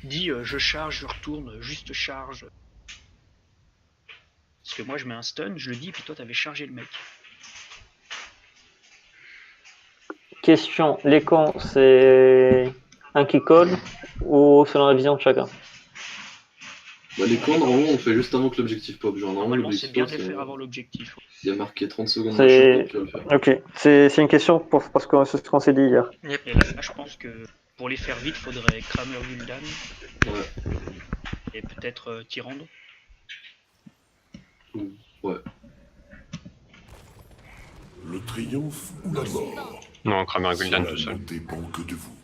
dis je charge, je retourne, juste charge. Parce que moi je mets un stun, je le dis, puis toi t'avais chargé le mec. Question, les camps, c'est un qui colle ou selon la vision de chacun? Bah, les camps, normalement, on fait juste avant que l'objectif pop. Genre, Normalement c'est l'objectif bien pop, de les faire avant l'objectif. il y a marqué 30 secondes machin, C'est donc tu vas le faire. ok, c'est une question parce que c'est ce qu'on s'est dit hier. Et là je pense que pour les faire vite, faudrait Kramer Gul'dan Ouais. et peut-être Tyrande. Ouais. Le triomphe ou la mort? Non, Kramer Gul'dan Cela tout seul. ne dépend que de vous.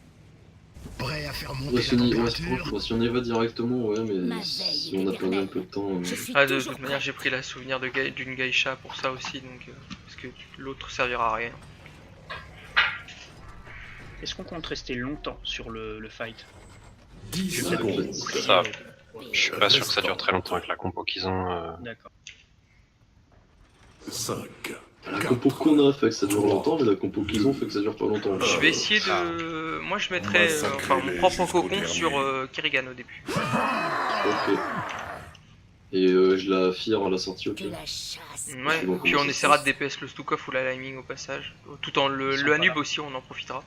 Prêt à faire Ouais, monter si, la on y, température? si on y va directement, ouais, mais Ma si veille on a est perdu un éternelle. peu de temps. Je suis Ah, de toujours toute manière, prêt. j'ai pris la souvenir d'une geisha pour ça aussi, donc parce que l'autre servira à rien. Est-ce qu'on compte rester longtemps sur le fight? 10 Je vais peut-être secondes. essayer, Ça. ouais. Je suis pas sûr que ça dure très longtemps avec la compo qu'ils ont. D'accord. 5. La compo qu'on a fait que ça dure longtemps, mais la compo qu'ils ont fait que ça dure pas longtemps. Je vais essayer de... Moi je mettrais mon propre cocon sur Kerrigan au début. Ok. Et je la fire à la sortie, ok. De la chasse. Ouais, Bon, puis comment on ça essaiera se de DPS le Stukov ou la Liming au passage. Tout en le Sympa. Anub aussi, on en profitera.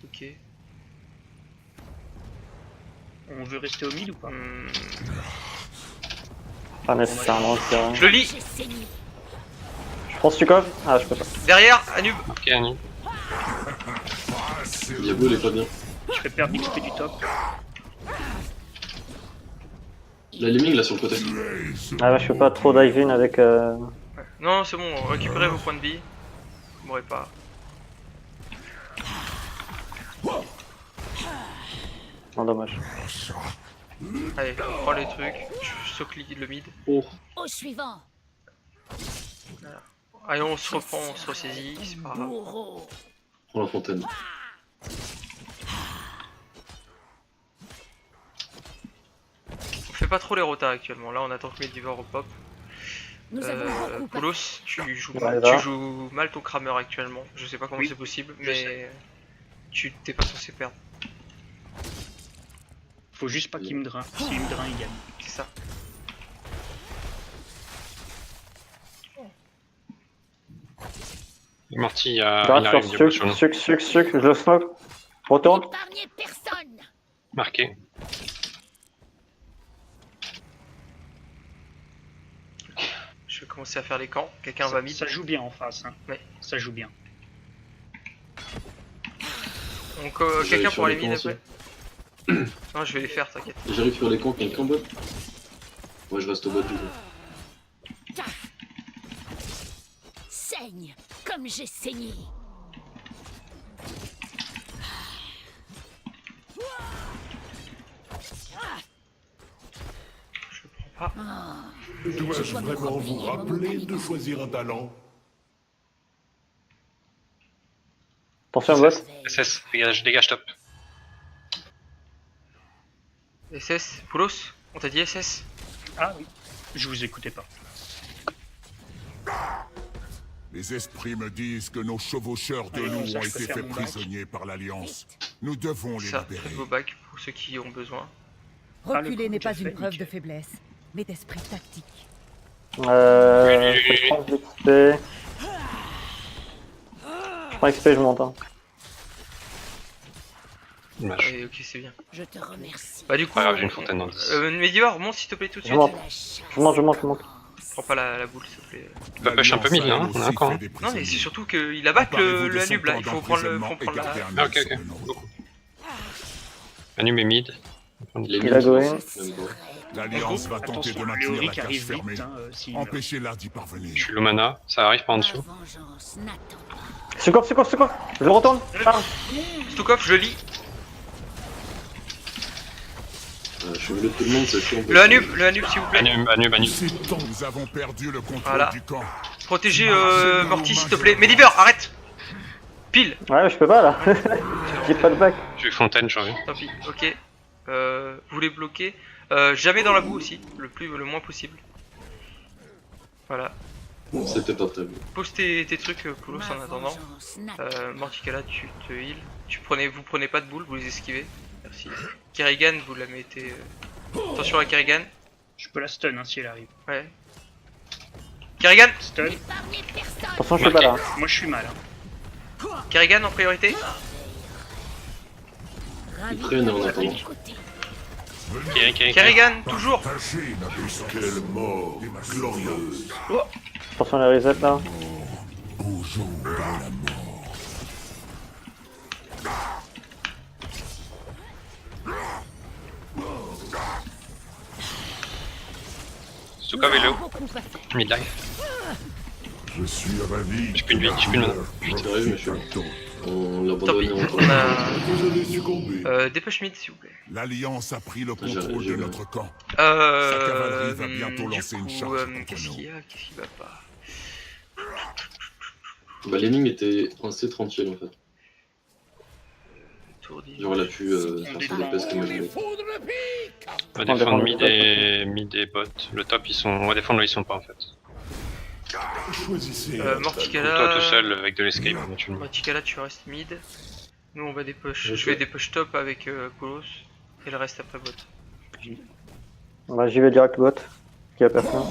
Ok. On veut rester au mid ou pas? Pas nécessairement. Je le lis. Je saigne. Je pense Stukov. Ah, je peux pas. Derrière, Anub. Ok, Annie. Diablo, il est pas bien. Je fais perdre l'XP du top. La lemming là sur le côté. Ah ouais, je peux pas trop dive in avec. Non, c'est bon, récupérez vos points de vie. Vous mourrez pas. Non, dommage. Allez, prends les trucs. Je socle le mid. Oh, Au suivant. Allez, on se reprend, on se ressaisit, c'est pas grave. Bourreau. prends la fontaine. On fait pas trop les rotas actuellement. Là, on attend que Medivore pop. Nous avons beaucoup Poulos, Ouais, va. tu joues mal ton Kramer actuellement. Je sais pas comment Oui, c'est possible, je mais sais. tu t'es pas censé perdre. Faut juste pas qu'il me drain. S'il me drain, il gagne. C'est ça. Marty, il J'arrive arrive sur Diablo Stuk, sur nous. Stuk, je le smoke. Retourne. N'épargnez personne. Marqué. Je vais commencer à faire les camps. Quelqu'un va mid. Ça joue bien en face. Hein. Ouais. Ça joue bien. Donc J'arrive quelqu'un sur pour aller les mid camps après. Non, je vais les faire, t'inquiète. Et j'arrive sur les camps, quelqu'un bot. Ouais, je reste au bot du coup. Saigne comme j'ai saigné. Je prends pas. Dois-je vraiment vous rappeler de choisir un talent? Attention, bot. SS, dégage top. SS, Poulos, on t'a dit SS? Ah oui. Je vous écoutais pas. Les esprits me disent que nos chevaucheurs de Allez, loups comme ça, ont je peux été faire faits mon bac. prisonniers par l'Alliance. Nous devons les Ça, libérer. faites vos bacs pour ceux qui ont besoin. Reculer coup, n'est pas déjà une fait, preuve nickel. de faiblesse, mais d'esprit tactique. Je prends l'XP. Je prends XP, je monte. Hein. Dommage. Et ok, c'est bien. Je te remercie. Bah du coup, Pas grave, j'ai une fontaine dans 10. Medivore, monte s'il te plaît tout de Je suite. monte. De la chasse. Je monte. Prends pas la boule s'il te plaît. Tu peux push un peu mid là, hein, on a un camp. Hein. Non mais c'est surtout qu'il a back le Anub là, il faut prendre la... Ah, ok. Anub est mid. Il est Il a mis, go ça. in. Même pas. L'Alliance va tenter de Attention, maintenir la Léoric cage arrive fermée. vite. Hein, s'il Empêchez-la d'y Je parvenir. suis low mana, ça arrive par en Ma dessous. vengeance n'attend pas. Stukov. Je le retourne. Ah. Stukov, je lis. Je suis au milieu de tout le monde, c'est chiant. Le Anub s'il vous plaît. Anub. C'est temps, nous avons perdu le contrôle Voilà. du camp. Protégez Morty s'il te plaît. Medivore, arrête. Pile. Ouais, je peux pas là. J'ai pas de back. J'ai fontaine, je reviens. Tant pis, ok. Vous les bloquez. Jamais dans la boue aussi, le moins possible. Voilà. C'était pas très bien. Pose tes trucs, Koulos, en attendant. vengeance n'attend Morticala, tu te heal. Vous prenez pas de boules, vous les esquivez. Merci. Kerrigan, vous la mettez. Attention à Kerrigan. Je peux la stun hein, si elle arrive. Ouais. Kerrigan. Stun. épargner personne. Attention, je suis pas là. Moi je suis mal. Hein. Kerrigan en priorité. Ravi Ils prennent en d'avoir attendant. à vos côtés. Kerrigan, toujours. Tâchez d'apaiser quelle mort glorieuse. Attention, les resets là. Bougeons dans la mort. Stuka vélo. Beaucoup à faire. Mid-life. Je suis ravi. J'ai plus de vie, j'ai plus de mana. Sérieux, monsieur. On l'abandonne et on On a. Vous allez succomber. Dépêche mid, s'il vous plaît. L'Alliance a pris le J'ai- contrôle j'ai- de notre camp. cavalerie va bientôt lancer une charge contre Qu'est-ce nous. qu'il y a? Qu'est-ce qui va pas? Bah, l'énigme était assez tranquille en fait. Tourdi. Genre, elle a pu faire son DPS comme elle voulait. On va défendre mid et bot. Le top, on va défendre là, ils sont pas en fait. Choisissez. Morticala. Toi tout seul avec de l'escape, mais tu le mets. Morticala, tu restes mid. Nous, on va des push. Ok. Je vais des push top avec Koulos. Et le reste après bot. Bah, j'y vais direct bot. Il y a personne.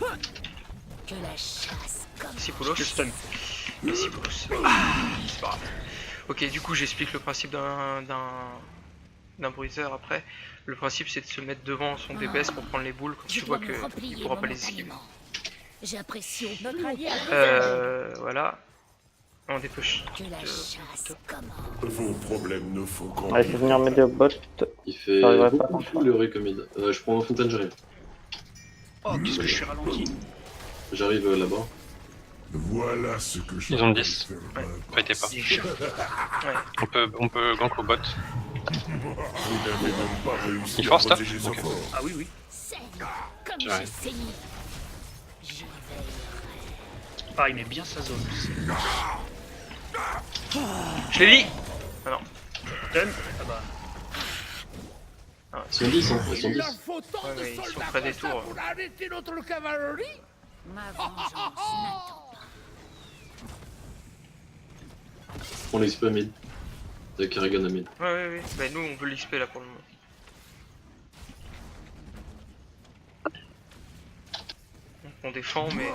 Que la chasse commence. Merci Koulos. Je stun. Merci Koulos. C'est pas grave. Ok, du coup, j'explique le principe d'un bruiser après. Le principe, c'est de se mettre devant son DPS pour prendre les boules quand Je tu vois dois que me tu replier pourras pas les esquiver. momentanément. J'apprécie au Notre plus haut allié a point Voilà. On dépêche. que la chasse commence. Vos problèmes ne font qu'en Allez, fais venir m'aider au bot. Il fait J'arriverai pas. beaucoup le recommide. Je prends Fontaine, j'arrive. Oh qu'est-ce que je suis ralenti. J'arrive là-bas. Voilà ce que je Ils ont 10. Ouais. Fightez pas. Déjà. On peut gank au bot. Vous n'avez même pas réussi Il à force top protéger ce Ok. fort. Ah oui oui. Saigne comme Ouais. j'ai saigné. J'y veillerai. Ah il met bien sa zone. Je l'ai dit. Ah non. Stun. Ah bah. Ils sont 10, hein. Ils sont 10. Ouais, mais ils sont près des tours. Ma vengeance n'attend pas. On l'XP à mid. Avec Kerrigan à mid. Ouais. Bah, nous, on veut l'XP là pour le moment. Donc, on défend, mais.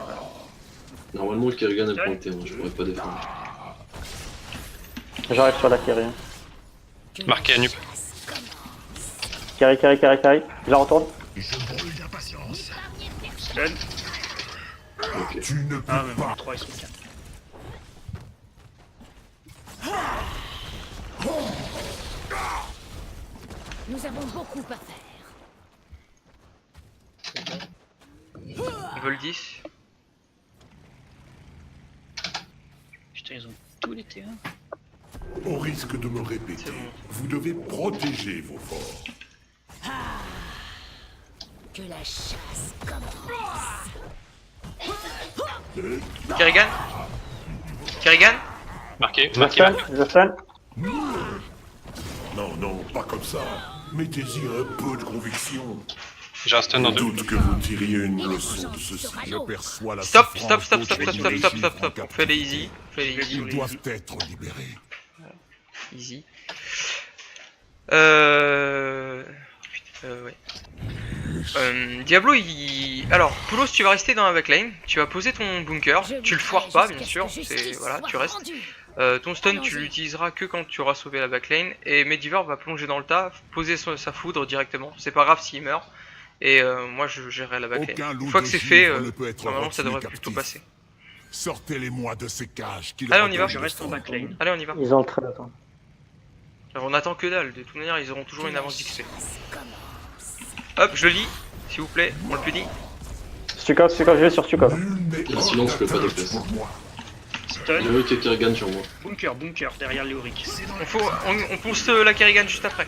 Normalement, le Kerrigan est pointé, hein. Je pourrais pas défendre. J'arrive sur la carry. Que Marqué la à nup. chasse commence. Carry. Je la retourne. Je brûle d'impatience. Stun. Ok. Tu ne peux Ah même pas. 3 ils sont 4. Nous avons beaucoup à faire. Ils veulent 10. Putain ils ont tous les terrains. Au risque de me répéter, C'est bon. vous devez protéger vos forts. Que la chasse commence. Kerrigan. Marqué, Je marqué. stun. Non, pas comme ça. Mettez-y un peu de conviction. J'ai un stun dans Je 2. doute que vous tiriez une leçon de ceci. Je perçois la Stop. souffrance d'autres On fait les easy. Ils doivent être libérés. Easy. Ouais. Diablo, alors, Poulos, tu vas rester dans la backline. Tu vas poser ton bunker. Je Tu le lutterai foires pas, bien jusqu'à sûr. ce que C'est justice voilà, soit tu restes. rendue. Ton stun, tu Allons-y. l'utiliseras que quand tu auras sauvé la backline. Et Medivore va plonger dans le tas, poser sa foudre directement. C'est pas grave s'il meurt. Et moi, je gérerai la backline. Aucun loup Une fois de que c'est fait, givre ne peut être normalement, ça retenu devrait plutôt captif. passer. Sortez-les-moi de ces cages. Allez, on y va. Je reste en backline. Allez, on y va. Ils ont le trait, attends. Alors, on attend que dalle. De toute manière, ils auront toujours Que une la avance d'XP. chasse commence. Hop, je le lis, s'il vous plaît. On le punit. Stukov, je vais sur Stukov. Et sinon, je peux pas déplacer. Stun. Léoric et Kerrigan sur moi. Bunker derrière Léoric. On pousse la Kerrigan juste après.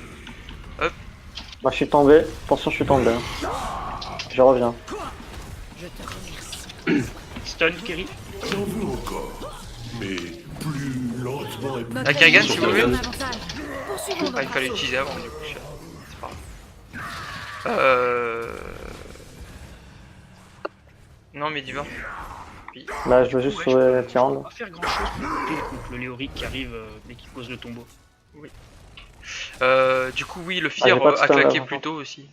Bah, je suis tombé. Attention, je suis tombé. Hein. Je reviens. Je te remercie. Stun Kerry. J'en veux encore. Mais plus lentement et plus... La Kerrigan, si Sur vous voulez. Kerrigan. Poursuivons Ah, il fallait notre l'utiliser avant, du coup. C'est pas grave. Non, mais Diva. Là, je veux juste Ouais, sauver je la peux Tyrande. pas faire grand chose pour lutter contre le Léoric qui arrive dès qu'il pose le tombeau. Du coup, oui, le j'ai Fear pas de a stun, claqué là, plus tôt aussi.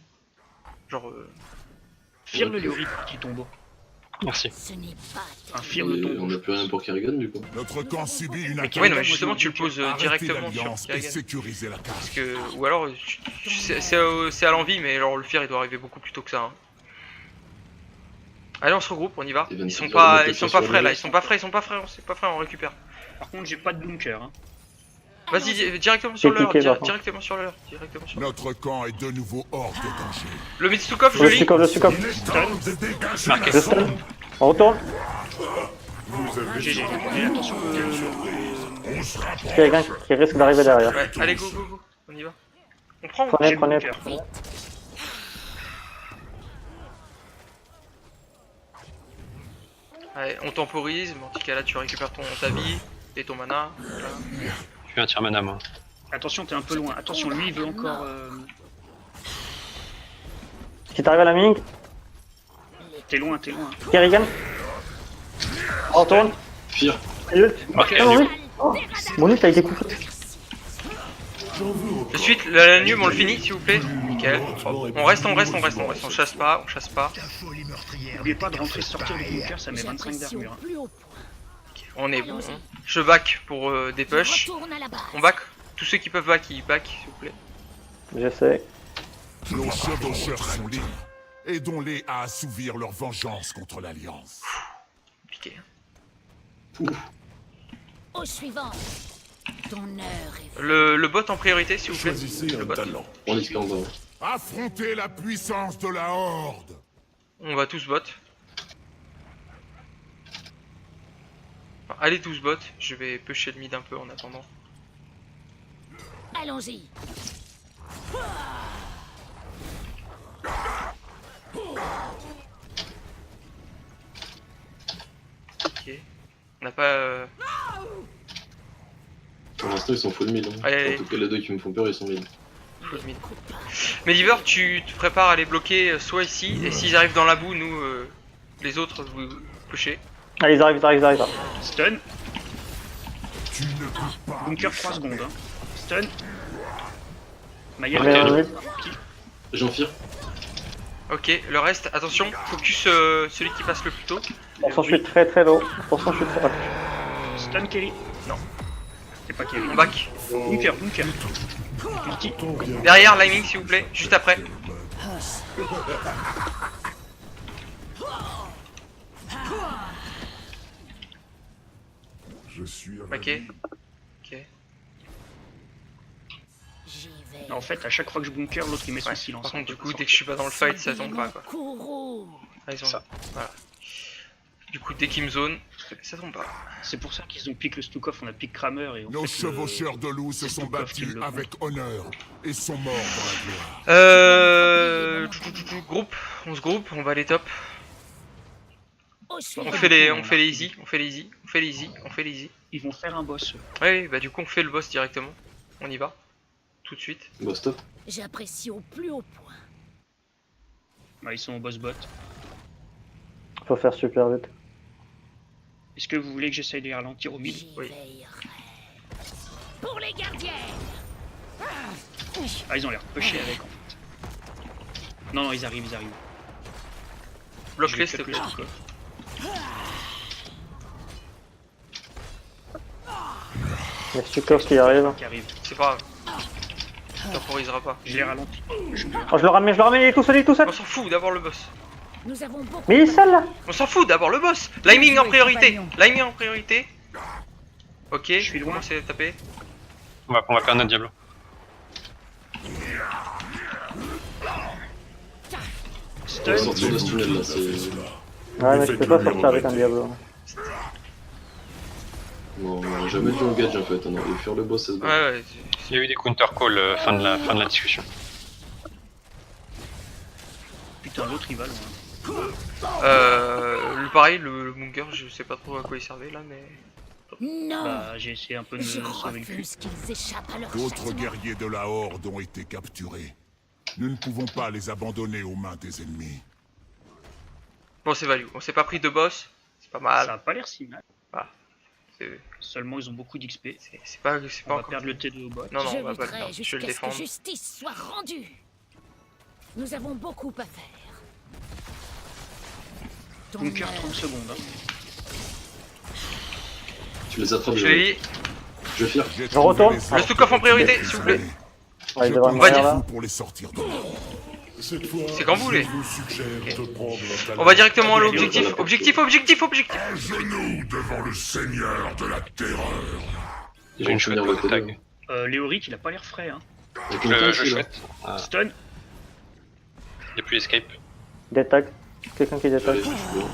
Genre, Fire le Léoric petit tombeau. Merci. Ce n'est pas Un Fire le Et tombeau. on n'a plus rien pour Kerrigan du coup. Notre camp subit une attaque. ouais, non, mais justement, tu le poses Arrêtez directement sur l'alliance et Kerrigan. sécurisez la Parce cage. que, ou alors, c'est à l'envie, mais alors le Fear il doit arriver beaucoup plus tôt que ça. Hein. Allez, on se regroupe, on y va. Et Ils sont 24 pas, heures de ils sont sur pas le frais là, jeu. ils sont pas frais, c'est pas frais, on récupère. Par contre, j'ai pas de bunker. Hein. Vas-y, directement sur J'ai l'heure, cliqué, par contre. directement sur l'heure, directement sur l'heure. Notre camp est de nouveau hors de danger. Le Mitsukov, je Le lis. Sukov, le Sukov. Il est temps de dégager Marqué. Je stun. On retourne. GG. Et attention, On se rapproche. Kerrigan qui risque d'arriver derrière. Ouais, allez, go, go, go, on y va. On prend. Prenez, j'ai le prenez. bunker. Allez, on temporise, mais en tout cas là tu récupères ta vie et ton mana. Voilà. Je suis un tir mana moi. Attention, t'es un peu loin. Attention, lui il veut encore. Si t'arrives à la ming, T'es loin, t'es loin. Kerrigan. On retourne. Fire. Ult. Ok, Ah, oui. Oh, mon ult a été coupé. De suite, la nume on le finit s'il vous plaît. Nickel. On reste, on chasse pas, Ta folie meurtrière. N'oubliez pas de rentrer, sortir du bunker, ça met 25 J'apprécie au d'armure. plus haut point. On est bon. Je back pour des push. Retourne à la base. On back. Tous ceux qui peuvent back, ils back s'il vous plaît. J'essaie. Nos chevaucheurs sont libres. Aidons-les à assouvir leur vengeance contre l'Alliance. Piqué. Au suivant. Ton heure est Le bot en priorité s'il vous plaît. Choisissez Le un bot. talent. On est en bas. Affrontez la puissance de la Horde. On va tous bot. Enfin, allez tous bot. Je vais pusher le mid un peu en attendant. Allons-y. Ok. On n'a pas. Pour l'instant ils sont full mid. Hein. Allez, En tout cas les deux qui me font peur ils sont mid. Full mid. Mediver, tu te prépares à les bloquer soit ici, et s'ils arrivent dans la boue, nous, les autres, vous pushez. Allez, ils arrivent. Stun. Tu ne peux pas. Bunker 3 secondes. Hein. Stun. Maillard, Mais, t'es J'en fire. Ok, le reste, attention, focus celui qui passe le plus tôt. Attention, je suis très low. Attention, je suis très. Stun Kelly. Non. C'est pas Kelly. On back. Bunker. Ulti. Derrière, timing s'il vous plaît, juste après. Je suis Ok. ravi. Ok. J'y vais. En fait, à chaque fois que je bunker, l'autre il met son Ouais. silence. Par contre, du coup, dès que je suis pas dans le fight, ça tombe pas quoi. Kourou. Ah, ils ont... Ça. Voilà. Du coup, dès qu'ils me zone, ça tombe pas. C'est pour ça qu'ils ont piqué le Stukov, on a piqué Kramer et on Nos chevaucheurs de loup se sont battus avec honneur et sont morts dans la gloire. Groupe, on se groupe, on va aller top. Au suivant. On fait les easy. Ils vont faire un boss. Ouais, bah du coup on fait le boss directement. On y va. Tout de suite. Bah stop. J'apprécie au plus haut point. Ils sont au boss bot. Faut faire super vite. Est-ce que vous voulez que j'essaye de les ralentir au mid? J'y Oui. veillerai. Pour les gardiens. Ah, ils ont l'air pushés avec en fait. Non, ils arrivent. Bloque Je les vais s'il te cut plaît. le Stukov. Il y a Sukov qui arrive. Qui arrive. C'est pas grave. Temporisera pas. Je les ralentis. Oh, je le ramène, il est tout seul. On s'en fout d'abord le boss. Nous avons beaucoup. Mais il est seul là. On s'en fout d'abord le boss. Timing en priorité. Ok, je suis loin. commencer à taper. On va perdre notre Diablo. On va sortir de ce tunnel là. C'est... Ouais, mais je peux pas sortir avec un Diablo. Non, on a jamais dû engage en fait. On aurait dû faire le boss. Ça se bat. Ouais. Il y a eu des counter calls fin de la discussion. Putain, l'autre il va loin. Pareil, le bunker, je sais pas trop à quoi il servait là, mais. Non. Bah, j'ai essayé un peu de Je me sauver le cul. refuse qu'ils échappent à leur D'autres châtiment. guerriers de la Horde ont été capturés. Nous ne pouvons pas les abandonner aux mains des ennemis. Bon, c'est value. On s'est pas pris de boss. C'est pas Ça mal. a pas l'air si mal. C'est Seulement, ils ont beaucoup d'XP. c'est pas On va encore. perdre le T2 au bot. Non, non, Je on va pas le lutterai perdre. Je vais le jusqu'à ce que défendre. justice soit rendue. Nous avons beaucoup à faire. Ton Bunker, heure 30 secondes. Hein. Tu les attrapes, Je l'ai. je fire. Je retourne. Le Stukov en priorité, s'il vous plaît. Ouais, il Je devrait On va mourir dire- là. pour les sortir de là. Cette fois, C'est quand vous voulez. je vous suggère de prendre On va directement à Allez, l'objectif. allez, Objectif, objectif, objectif. à genoux devant le seigneur de la terreur. J'ai une chouette finir pour le le tag. tag. Léoric, il a pas l'air frais. Hein. Avec une Je je suis là. chouette. Ah, Stun. il n'y a plus escape. Détag. Quelqu'un qui détag. Allez, je suis là.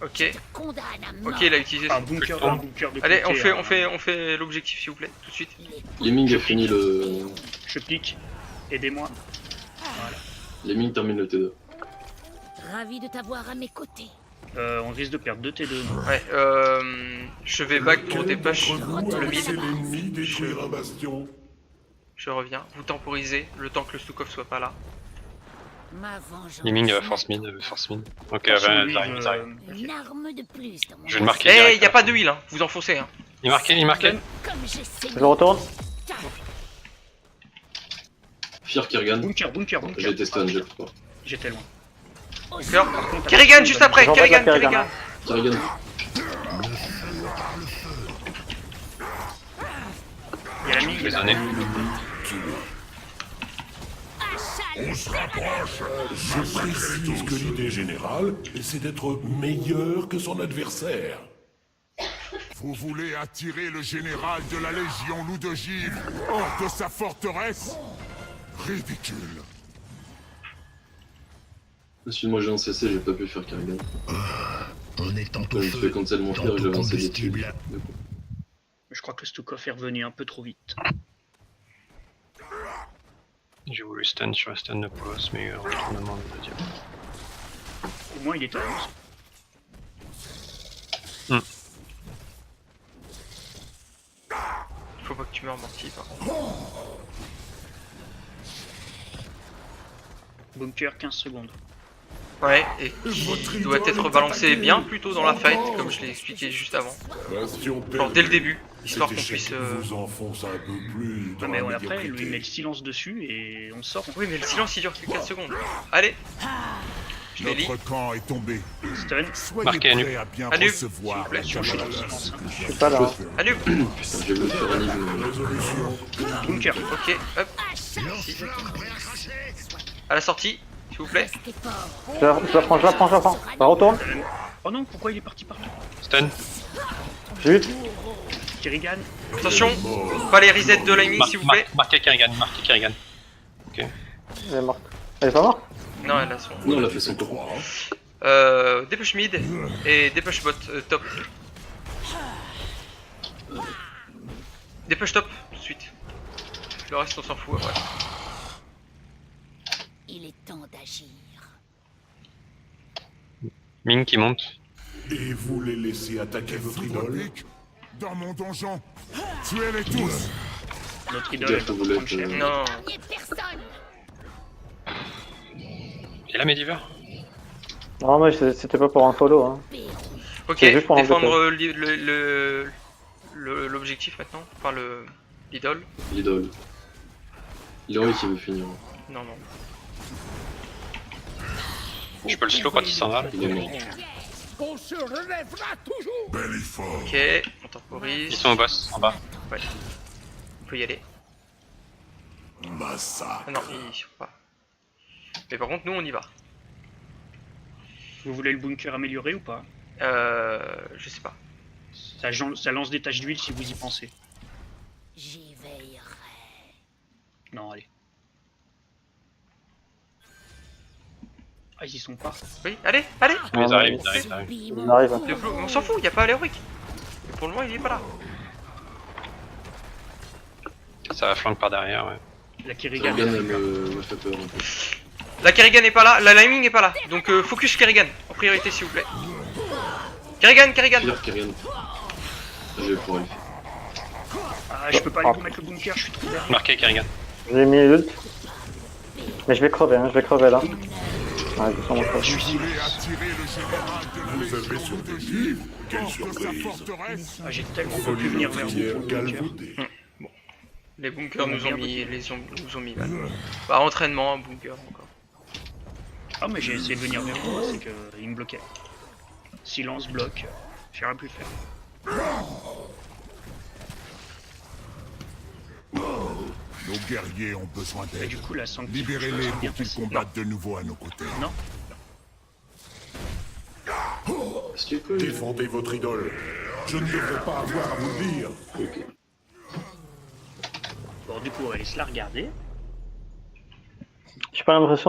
Ok. condamne à mort. Ok, il a utilisé. Un bunker, un bunker de Allez, côté, on fait l'objectif, s'il vous plaît, tout de suite. Lemming a fini le... Je pique. Aidez-moi. Lemming termine le T2. Ravi de t'avoir à mes côtés. On risque de perdre 2 T2. non. Ouais, je vais back pour dépêche le mid. l'ennemi détruire un bastion. Je reviens. Vous temporisez le temps que le Stukov soit pas là. Ma vengeance. Liming force mid, force mid. Ok, Sur bah, lui, j'arrive, j'arrive. Une arme de plus dans mon Je vais le marquer. Eh, direct, y a là. pas de heal, hein. Vous enfoncez, hein. Il marquait, il marquait. Comme j'ai saigné. Je retourne. Fire Kirgan. Bunker, bunker, J'ai bunker. été stun, j'ai pas. J'étais loin. D'accord. Par contre, Kerrigan juste après, J'envoie de la Kerrigan, Kerrigan. Kerrigan. Kirgan. il y a la mine. Désolé. On se rapproche. Je précise que l'idée générale, c'est d'être meilleur que son adversaire. Vous voulez attirer le général de la Légion Loup de Givre hors de sa forteresse? Ridicule. Suis-moi, j'ai un CC, j'ai pas pu faire Kirgan. On est en Quand je fais cancel mon frère, j'ai avancé des tubes. combustible. Je crois que Stukov est revenu un peu trop vite. J'ai voulu stun sur la stun de boss, mais retournement de deuxième. Au moins, il était à 11. Faut pas que tu meurs mortif. Hein. Bunker, 15 secondes. Ouais, et qui doit être rebalancé bien plus tôt dans la fight, comme je l'ai expliqué juste avant. Bastion Genre dès le début, histoire Cet qu'on échec puisse. vous enfonce un peu plus dans Ah, mais la ouais, après, lui, il médiocrité. met le silence dessus et on sort. Oui, mais le silence il dure que 4 secondes. Allez, je les lis. Notre camp est tombé. Stun. Soyez Marquez Anu. prêts à bien Anu, recevoir s'il vous plaît. Sur je suis silence. Je suis pas là. hein. Allez, Putain, j'ai voulu faire un niveau. Bunker. ok, hop, à la sortie, s'il vous plaît. Restez fort. Je la prends, je la prends, je la prends. Je retourne. Oh non, pourquoi il est parti partout? Stun. J'ai eu. Kerrigan. Attention, pas les resets de l'ami, s'il vous plaît. Marquez Kerrigan, marquez Kerrigan. Elle est morte. Elle est pas morte? Non, elle a son. Non, elle a fait son tour. Dépêche mid et dépêche bot top. Dépêche top tout de suite. Le reste on s'en fout après. Il est temps d'agir. Ming qui monte. Et vous les laissez attaquer votre idole? Pique dans mon donjon. Tuez-les tous. Notre idole va Vous voulez prendre cher. Non. Et personne. Et là, Mediver. Non, mais c'était pas pour un follow. Hein. Ok, C'est juste pour en défendre l'objectif maintenant. Enfin l'idole. L'idole. Leroy qui veut finir. Non, non. Je peux le slow quand il s'en va. Il est mort. Bel effort. Ok, on temporise. Ils sont au boss, en bas. Ouais. On peut y aller. Massacre. Ah non, ils sont pas. Mais par contre, nous on y va. Vous voulez le bunker amélioré ou pas? Je sais pas. Ça lance des taches d'huile si vous y pensez. J'y veillerai. Non, allez. Ah, ils y sont pas. Oui, allez, allez. Ils Ah, arrivent, mais- ils arrivent, ils arrivent. Subis Ils mon arrivent. coup. On s'en fout, y a pas Léoric. Mais pour le moment, il est pas là. Ça va flanque par derrière, ouais. La Kerrigan. Kirgan, elle me fait peur un peu. La Kerrigan est pas là, la Liming est pas là. Donc focus Kerrigan en priorité s'il vous plaît. Kerrigan, Kerrigan. Fire Kirgan. J'ai pour elle. Ah, je peux pas aller vous mettre le bunker, je suis trop derrière. Marquez Kerrigan. J'ai mis ult. Mais je vais crever là. Ouais, c'est sûrement ça. Vous voulez attirer le général de la Vous avez Légion de survécu. Givre Quelle hors de sa surprise. forteresse? Ah, j'ai tellement pas pu Folie venir vers vous meurtrière pour le bunker. galvaudée. Les bunkers nous ont Bien mis, petit. nous ont mis mal. Bah, entraînement, bunker encore. Ah, mais j'ai essayé de venir vers vous, c'est qu'il me bloquait. Silence, bloc, j'ai rien pu faire. Nos guerriers ont besoin Et d'aide. du coup, la sanctif, Libérez-les je pour bien qu'ils passé. combattent de nouveau à nos côtés. Non, Est-ce qu'il peut... Défendez votre idole. Je ne devrais pas avoir à vous le dire. Ok. bon, du coup, on va laisser la regarder. J'ai pas l'impression